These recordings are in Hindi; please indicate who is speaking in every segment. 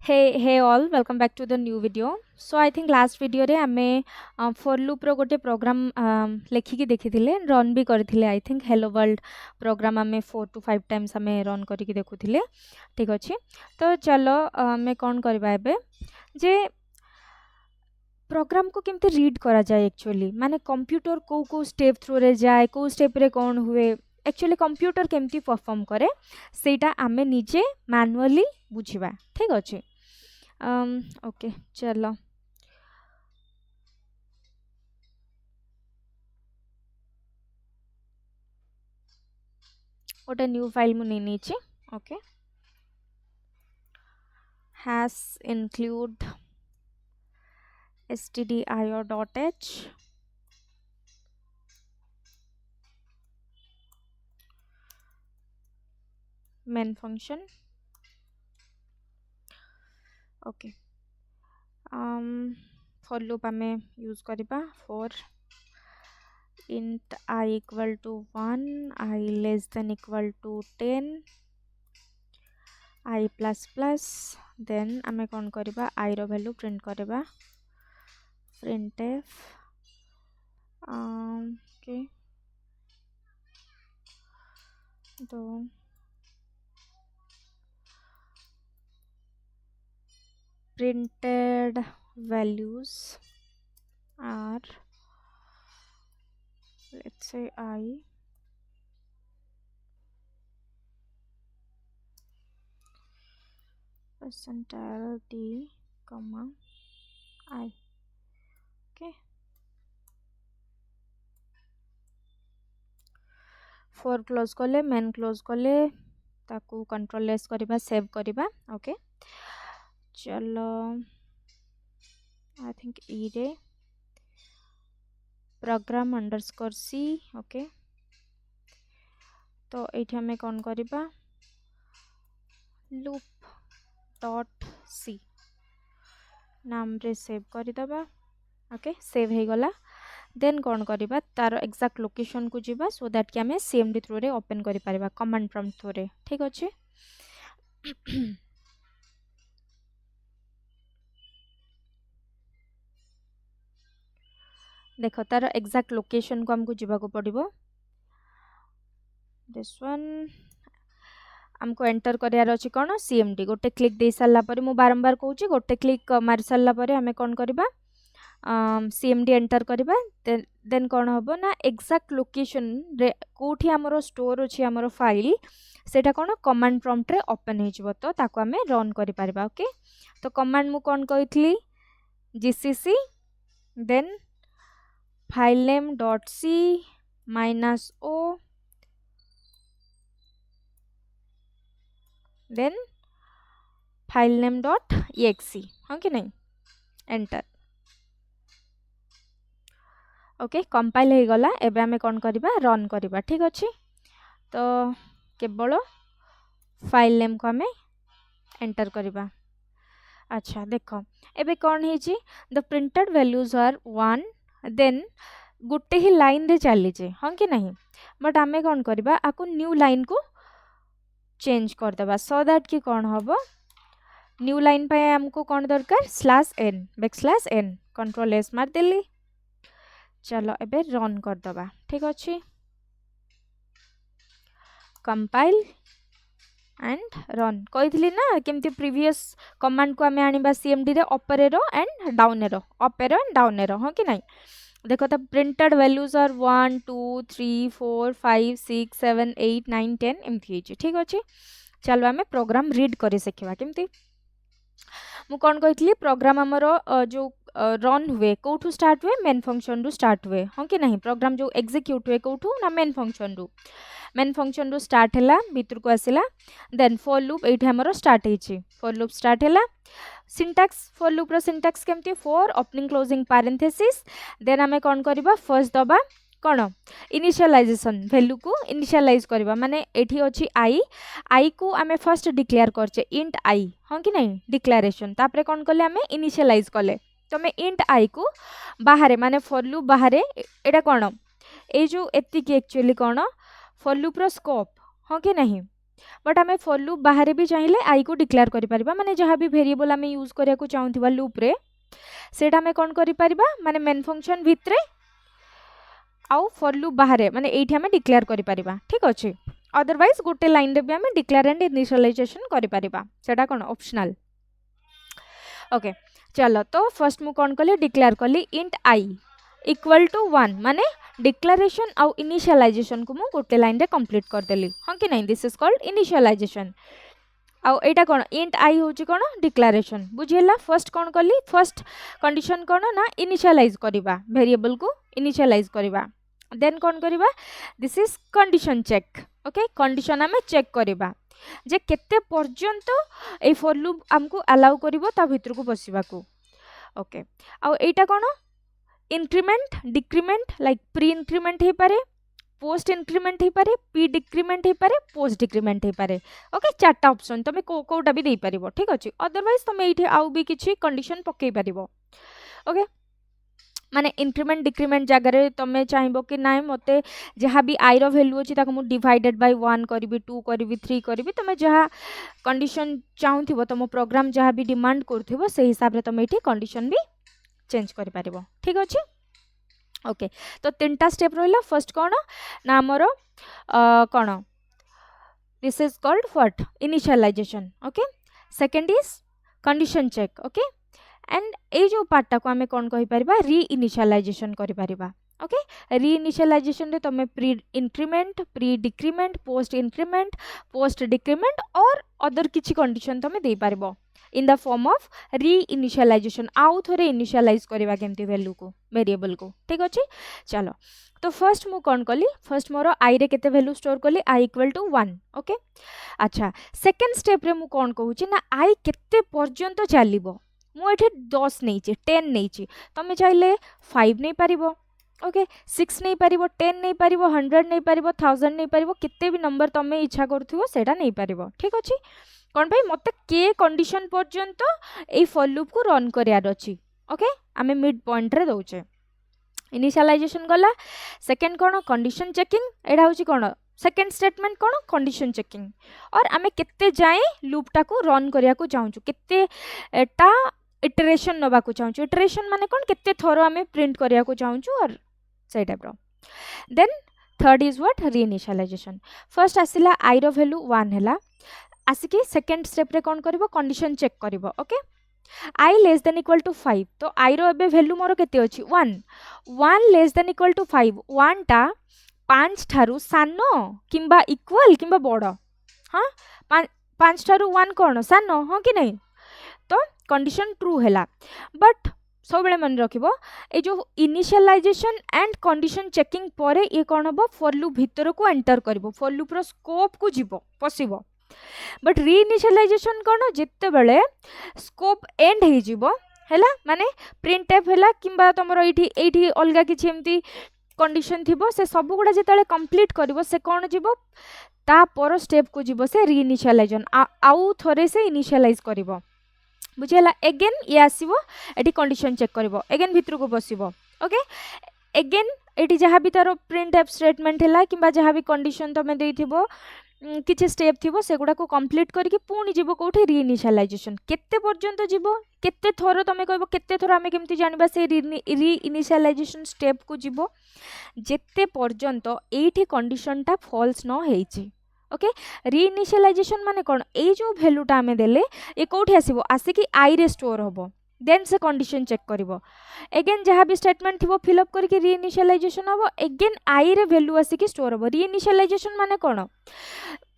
Speaker 1: Hey all, welcome back to the new video. So I think last video रे आमे for loop रो गोटे प्रोग्राम लेखिकी देखिथिले रन भी करथिले I think hello world program आमे 4 to 5 टाइम्स आमे रन करिकी देखुथिले ठीक अछि तो चलो आमे कोन करबा एबे जे प्रोग्राम को केमते रीड करा जाए एक्चुअली माने कंप्यूटर को स्टेप थ्रू रे जाए को स्टेप रे कोन हुए एक्चुअली कंप्यूटर केमती परफॉर्म करे सेटा आमे निजे मैनुअली बुझिबा ठीक अछि ओके चलो गोटे न्यू फाइल मु नहीं okay hash include stdio.h main function okay for loop आमे यूज करिबा for int I equal to 1 I less than equal to 10 I plus plus then आमे कोन करिबा I रो वैल्यू प्रिंट करिबा printf okay तो printed values are let's say I percentile d comma I okay for close कले main close कले ताकू कंट्रोल लेस करिबा सेव करिबा ओके चलो आई थिंक ई रे प्रोग्राम अंडरस्कोर सी ओके तो एठी हमें कौन करिबा लूप डॉट सी नाम रे सेव करि दबा ओके सेव हे गला देन कौन करिबा तार एग्जैक्ट लोकेशन को जिबा सो दैट कि हमें सीएमडी थ्रू रे ओपन करि पारिबा कमांड प्रॉम्प्ट थ्रू रे ठीक अछि देखो तार एग्जैक्ट लोकेशन को हमको जिबा को पड़िबो दिस वन हमको एंटर करियार अछि कोन सीएमडी गोटे क्लिक दे साला परे मु बारंबार कहूची गोटे क्लिक मार साला परे हमें कोन करबा सीएमडी एंटर करबा देन कोन होबो ना एग्जैक्ट लोकेशन रे कोठी हमरो स्टोर अछि हमरो फाइल सेटा कोन कमांड प्रॉम्प्ट रे ओपन हे जिवो तो ताको हमें रन करि पारबा ओके तो कमांड मु कोन कहितली gcc then file name .c -o then file name .exe हाँ कि नहीं एंटर ओके कंपाइल हे गला एबे हमें कोन करबा रन करबा ठीक अछि तो केवल फाइल नेम को हमें एंटर करबा अच्छा देखो एबे कोन हे जी the printed values are 1 then गुटे ही लाइन रे चली जे हाँ कि नहीं बट हमें कोन करबा आकु न्यू लाइन को चेंज कर देबा सो दैट कि कोन होबो न्यू लाइन पे हमको कोन दरकार /n कंट्रोल एस मार देली चलो एबे रन कर दबा ठीक अछि कंपाइल एंड रन कहितली ना केमती प्रीवियस कमांड को हमें आनिबा सीएमडी रे upper arrow and down arrow up arrow and down arrow हाँ कि नहीं देखो तो प्रिंटेड वैल्यूज आर 1 2 3 4 5 6 7 8 9 10 एमथि हिची ठीक अछि चलो हमें प्रोग्राम रीड करि सिखबा केमती मु कोन कहितली प्रोग्राम हमरो जो रन हुए कोठू स्टार्ट हुए मेन फंक्शन रु स्टार्ट हुए हाँ कि नहीं प्रोग्राम जो एग्जीक्यूट हुए कोठू ना मेन फंक्शन रु स्टार्ट हैला भीतर को आसिला देन फॉर लूप एठी हमरो स्टार्ट हेची फॉर लूप स्टार्ट हैला सिंटैक्स फॉर लूप रो सिंटैक्स केमती for opening closing parenthesis then हमें कोन करबा फर्स्ट दबा कोन इनिशियलाइजेशन वैल्यू को इनिशियलाइज करबा माने एठी अछि आई को हमें फर्स्ट डिक्लेयर करचे इंट आई हां कि नहीं डिक्लेरेशन तापरे कोन करले हमें इनिशियलाइज करले तो मैं इंट आई को बाहर माने फॉर लूप बाहर एटा कोन ए जो एति की एक्चुअली कोन फॉर लूप रो स्कोप हां कि नहीं बट आम फॉर लूप बाहर भी चाहिए आई को डिक्लेयर करें माने जहाँ भी वेरिएबल आम यूज करने चाहूँ लूप रे सेटा आम कौन करें माने मेन फंक्शन भितर आउ फॉर लूप बाहर माने एठी आम डिक्लेयर करें ठीक अच्छे अदरवाइज गोटे लाइन रे भी आम डिक्लेयर एंड इनिशियलाइजेशन करें सेटा कौन ऑप्शनल ओके चलो तो फर्स्ट मु कौन कली डिक्लेयर कली इंट आई इक्वल टू 1 माने डिक्लेरेशन आउ इनिशियलाइजेशन को मु गोटे लाइन रे कंप्लीट कर देली हां कि नहीं दिस इज कॉल्ड इनिशियलाइजेशन आउ एटा कोन इंट आई होची कोन डिक्लेरेशन बुझियला फर्स्ट कोन कली फर्स्ट कंडीशन कोन ना इनिशियलाइज करिबा वेरिएबल को इनिशियलाइज करिबा देन कोन करिबा this is condition check okay condition हमें चेक करिबा जे केते पर्यंत ए फॉर लूप हमको अलाउ करिवो ता भितर को बसिबा को ओके आउ एटा कोन increment decrement like pre increment हे पारे पोस्ट इंक्रीमेंट हे पारे पी डिक्रीमेंट हे पारे पोस्ट डिक्रीमेंट हे पारे ओके चारटा ऑप्शन तमे कोटा भी दे पारिबो ठीक अछि अदरवाइज तमे एठी आउ भी किछि कंडीशन पक्के पारिबो ओके माने इंक्रीमेंट डिक्रीमेंट जगह रे तमे चाहिबो कि नाइ मते जहाँ भी आई रो वैल्यू अछि ताको मु डिवाइडेड बाय 1 करबी 2 करबी 3 करबी तमे जहाँ कंडीशन चाहूथिबो तमो प्रोग्राम जहाँ भी डिमांड करथिबो से हिसाब रे तमे एठी कंडीशन भी चेंज करि पारिबो ठीक अछि ओके तो तीनटा स्टेप रहिला फर्स्ट कोन ना हमरो कोन this is called what initialization okay second is condition check okay and ए जो पार्टा को हमें कौन कहि परिबा री इनिशियलाइजेशन करि परिबा ओके री इनिशियलाइजेशन रे तमे pre increment pre decrement post decrement और अदर किछि कंडीशन तमे दे पारिबो in the form of reinitialization आउ थोरे इनिशियलाइज करबा केमती वैल्यू को वेरिएबल को ठीक अछि चलो तो फर्स्ट मु कौन कली फर्स्ट मोर आई रे केते वैल्यू स्टोर कली आई इक्वल टू 1 ओके अच्छा सेकंड स्टेप रे मु कौन कहू छी ना आई केते पर्यंत चलिबो मु एठे 10 नै छी 10 नै छी तमे चाहिले 5 नै पारिबो ओके 6 नै पारिबो 10 नै पारिबो 100 नै पारिबो 1000 नै पारिबो केते भी नंबर तमे इच्छा करथुओ सेटा नै पारिबो ठीक अछि कौन भाई मत के कंडीशन पर्यंत ए फॉर लूप को रन करियार अछि ओके आमे मिड पॉइंट रे दोचे इनिशियलाइजेशन गला सेकंड कोन कंडीशन चेकिंग एडा होची कोन सेकंड स्टेटमेंट कोन कंडीशन चेकिंग और आमे केते जाए लूप टा को रन करिया को चाहू केते टा इटरेशन नबा को चाहू इटरेशन माने कोन केते थरो आमे प्रिंट करिया को चाहू और से टाइप रो then third is what reinitialization first आसिला आई रो वैल्यू 1 हैला आसिकी सेकंड स्टेप रे कौन करिवो कंडीशन चेक करिवो okay i less than equal to 5 तो आई रो एबे वैल्यू मोर केते अछि 1 लेस देन इक्वल टू 5 1 टा 5 ठारू सानो किंबा इक्वल किंबा बड़ हां 5 ठारू 1 कोन सानो हां कि नहीं तो कंडीशन ट्रू हैला बट सब बेले मन रखिबो ए जो इनिशियलाइजेशन एंड कंडीशन चेकिंग परे ये कोन हबो फॉर लूप भीतर को एंटर करिवो फॉर लूप रो स्कोप को जिवो पसिबो बट री इनिशियलाइजेशन कोन जिते बेले स्कोप एंड हे जिवो हैला माने प्रिंट एफ हैला किंबा तमरो एठी अलगा किछि एमती कंडीशन थिबो से सब गुडा जेतले कंप्लीट करिवो से कोन जिवो ता पर स्टेप को जिवो से री इनिशियलाइजेशन आउ थोरे से इनिशियलाइज करिवो बुझियला अगेन ये आसीबो एठी कंडीशन चेक करिवो अगेन भितर को बसिबो ओके अगेन एठी जहाँ भी तारो प्रिंट एफ स्टेटमेंट हैला किंबा जहाँ भी कंडीशन तमे देइथिबो किछि स्टेप थिबो सेगुडा को कंप्लीट करके पुणी जीवो कोठी री इनिशियलाइजेशन केते पर्यंत जीवो केते थरो तमे कहबो केते थरो आमे केमति जानबा से री इनिशियलाइजेशन स्टेप को जीवो जेते पर्यंत एठी कंडीशन टा फॉल्स न हेछि ओके री इनिशियलाइजेशन माने कोन ए जो वैल्यूटा आमे देले ए कोठी आसीबो आसी आई रे स्टोर होबो देन से कंडीशन चेक करिवो अगेन जहाँ भी स्टेटमेंट थिबो फिल अप करके री इनिशियलाइजेशन होबो अगेन आई रे वैल्यू आसी स्टोर होबो री इनिशियलाइजेशन माने कोन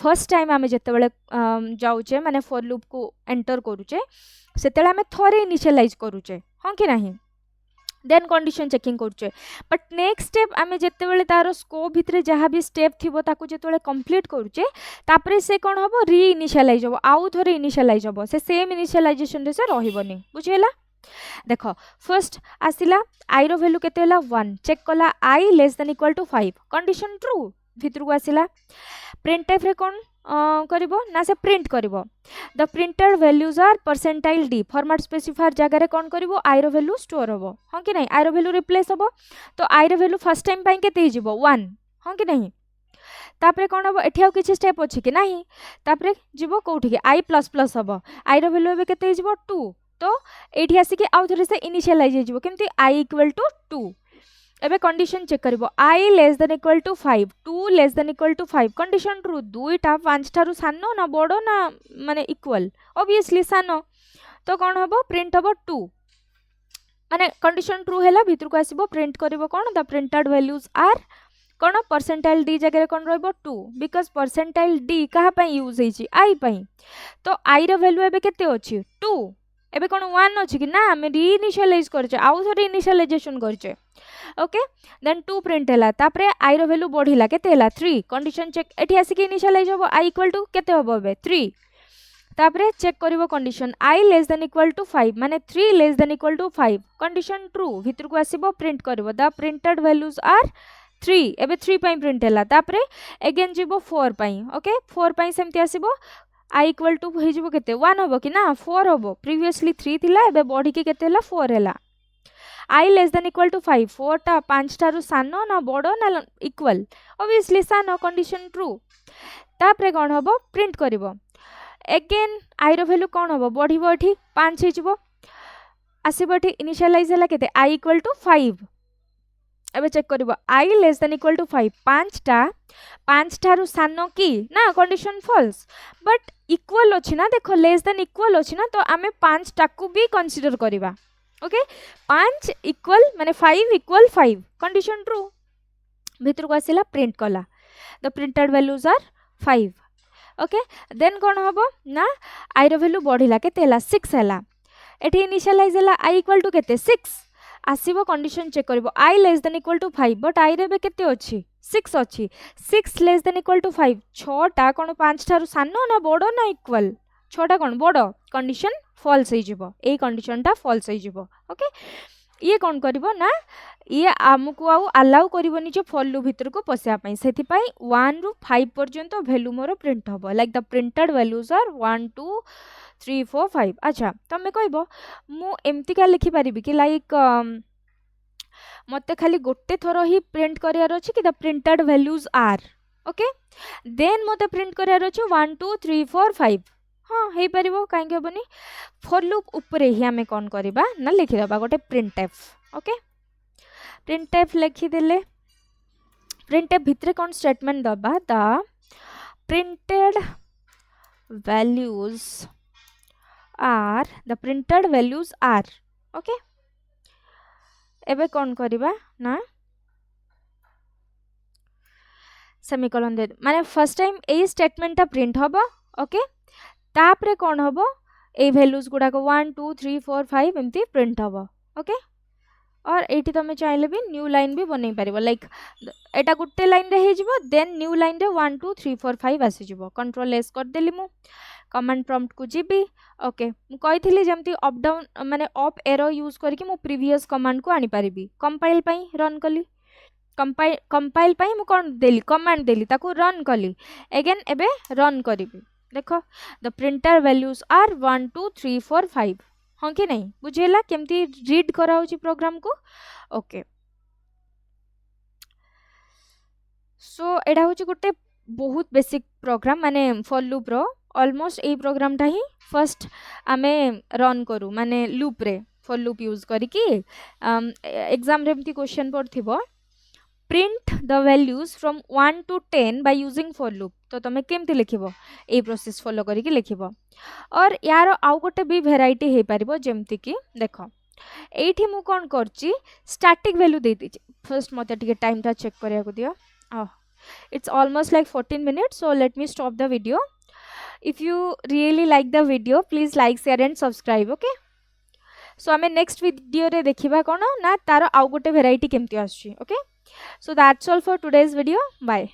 Speaker 1: फर्स्ट टाइम आमे जते बेले जाउचे माने फॉर लूप को एंटर करूचे सेतेले आमे थोरे इनिशियलाइज करूचे हां कि नाही देन कंडीशन चेकिंग करूचे बट नेक्स्ट स्टेप आमे जते बेले तारो स्कोप भितरे जहाँ भी स्टेप थिबो ताकू जते बेले कंप्लीट करूचे तापरे से कोन होबो री इनिशियलाइज होबो आउ थोरे इनिशियलाइज होबो से सेम इनिशियलाइजेशन रे से रहिबोनी बुझियला देखो फर्स्ट आसिला आई रो वैल्यू केते हला 1 चेक कला i less than equal to 5 condition true भितर को आसिला प्रिंट एफ रे कोन करिवो ना से प्रिंट करिवो the printed values are percentile d format specifier जगह रे कोन करिवो आई रो वैल्यू स्टोर होबो हां कि नहीं आई रो वैल्यू रिप्लेस होबो तो आई रो वैल्यू फर्स्ट टाइम पई केते हिजिवो 1 हां कि नहीं तापरे कौन हम एठी आउ किछि स्टेप अछि कि नाही तापरे जीवो कोठी के i प्लस प्लस हबो i रो वैल्यू एबे केते जीवो 2 तो एठी आसी के आउ थरे से इनिशियलाइज जीवो केमति i इक्वल टू 2 एबे कंडीशन चेक करबो i less than equal to 5 2 less than equal to 5 condition true दुईटा 5 ठारू सानो ना बड़ो ना माने इक्वल ऑब्वियसली सानो तो कौन हबो प्रिंट हबो 2 माने कंडीशन ट्रू हैला भितर को आसीबो प्रिंट करबो कौन द प्रिंटेड वैल्यूज आर कौन परसेंटाइल डी जगह कौन रहिबो 2 बिकॉज परसेंटाइल डी कहा पई यूज हेची आई पई तो आई रो वैल्यू एबे केते अछि 2 एबे कौन 1 अछि कि ना हम रीइनिशियलाइज करछे आउ थोड़ी इनिशियलाइजेशन करछे ओके देन 2 प्रिंट हैला तापरे आई रो वैल्यू बढ़िला केते हैला 3 कंडीशन चेक एठी आसी के इनिशियलाइज होबो आई इक्वल टू केते होबो एबे 3 तापरे चेक करिवो condition i less than equal to 5 माने 3 less than equal to 5 condition true भितर को आसीबो प्रिंट करिवो द प्रिंटेड वैल्यूज आर 3 एबे 3 पई प्रिंट हैला तापरे अगेन जीवो 4 पई ओके 4 पई सेमति आसीबो i इक्वल टू हे जीवो केते 1 होबो कि ना 4 होबो प्रीवियसली 3 थिला एबे बॉडी के केते हैला 4 हैला i less than equal to 5 4 टा 5 टारू सानो ना बड़ो ना इक्वल ऑब्वियसली सानो कंडीशन ट्रू तापरे कोन होबो प्रिंट करिवो अगेन आई रो वैल्यू कौन हम बढ़ो ये 5 हो आसब ये इनिशियलाइज है केते i इक्वल टू 5 एबे चेक करिवो i less than equal to 5 5 ठारू सानो की ना कंडीशन फॉल्स बट इक्वल अछि ना देखो लेस देन इक्वल अछि ना तो आमे 5 टाकू भी कंसीडर करिवा ओके 5 इक्वल माने 5 इक्वल 5 कंडीशन ट्रू भितर को आसिला प्रिंट कला the printed values are 5 okay then कौन हम ना आई रो वैल्यू बढ़िला केते 6 हैला एठी इनिशियलाइज हैला i इक्वल टू केते 6 आसीबो कंडीशन चेक करिवो i less than equal to 5 but i रे बे केते अछि 6 अछि 6 लेस देन इक्वल टू 5 6 टा कोन 5 ठारू सानो ना बड़ो ना इक्वल 6 टा कोन बड़ो कंडीशन फॉल्स हे जिवो ए कंडीशन टा फॉल्स हे जिवो ओके ये कौन करिवो ना ये आमको आउ अलाउ करिवोनी जे फॉर लूप भीतर को पसिया पई सेथि पई 1 रु 5 पर्यंत वैल्यू मोर प्रिंट हबो like the printed values are 1 2 3 4 5 अच्छा तमे कहबो मु एम्ति का लिखि परिबि कि लाइक मते खाली गोटे थरो ही प्रिंट करियार अछि कि the printed values are okay then मते प्रिंट करियार अछि 1 2 3 4 5 हाँ हे परिबो काहे के बनी फॉर लूप ऊपर ही हमें कौन करबा ना लिखि दबा गोटे प्रिंटफ ओके प्रिंटफ लिखि देले प्रिंटफ भितरे कौन स्टेटमेंट दबा the printed values are okay एबे कौन करबा ना सेमीकोलन दे माने फर्स्ट टाइम ए स्टेटमेंट ता प्रिंट होबो ओके तापरे कौन होबो ए वैल्यूज गुडा को 1 2 3 4 5 एमती प्रिंट होबो ओके और एठी तमे चाहिले भी न्यू लाइन भी बनै पारिबो लाइक एटा गुटे लाइन रे हे जिवो देन न्यू लाइन रे 1 2 3 4 5 आसी जिवो कंट्रोल एस कर देली मु कमांड प्रॉम्प्ट को जीबी ओके मु कहिथिली जेमती अप डाउन माने अप एरो यूज करके मु प्रीवियस कमांड को आनी पारिबी कंपाइल पई रन कली कंपाइल पई मु कोन देली कमांड देली ताको रन कली अगेन एबे रन करिबी देखो द प्रिंटर वैल्यूज आर 1 2 3 4 5 हाँ कि नहीं बुझेला केमती रीड करा होची प्रोग्राम को ओके सो एडा होची गोटे बहुत बेसिक प्रोग्राम माने फॉर लूप रो ऑलमोस्ट ए प्रोग्राम टा ही फर्स्ट आमे रन करू माने लूप रे फॉर लूप यूज करी कि एग्जाम रे एमती क्वेश्चन पड़थिबो print the values from 1 to 10 by using for loop तो तमे केमती लिखिबो ए प्रोसेस फॉलो करिक लिखिबो और यार आउ गोटे भी वेराइटी हे परिबो जेमती कि देखो एठी मु कोन करची स्टैटिक वैल्यू दे दिछि फर्स्ट मते टिके टाइम ता चेक करिया को दियो it's almost like 14 minutes so let me stop the video if you really like the video please like share and subscribe okay so हमें next video रे देखिबा कोन ना तारो आउ गोटे वेराइटी केमती आछी okay so that's all for today's video bye